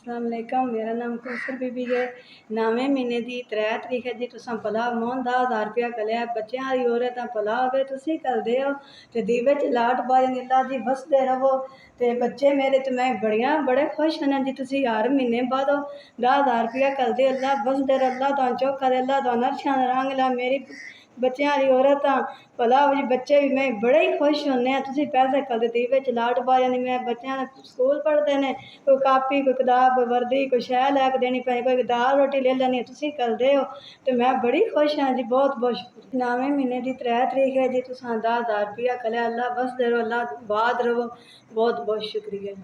अस्सलाम वालेकुम। मेरा नाम कौसर बीबी है। 9वें महीने की 3 तरीक है जी। तुसां भला मोहन 10,000 रुपया कलिया बच्चों की औरत भला हो तुम करते हो तो दीवे च लाट पाए अल्लाह जी बसते रहो। तो बच्चे मेरे तो मैं बड़े खुश होने जी। तुम हर महीने बाद 10,000 रुपया करते अल्लाह बसते रहो। अल्लाह तुम चौखा दे अल्लाह तुम अर्शा रंग ला। मेरी बच्चों की औरत भला हो जी। बच्चे भी मैं बड़े ही खुश होने तुम पैसे करते दीवे च लाट पाए नहीं। मैं बच्चों स्कूल पढ़ते हैं कोई कापी कोई किताब कोई वर्दी कोई शह लैके देनी पैनी कोई दाल रोटी ले लैनी तुम करते हो तो मैं बड़ी खुश हाँ जी। बहुत बहुत शुक्रिया। 9वें महीने की 3 तरीक है जी। तुम 10,000 रुपया कलिया अल्लाह बसते रहो अल्लाह बाद रहो। बहुत बहुत शुक्रिया।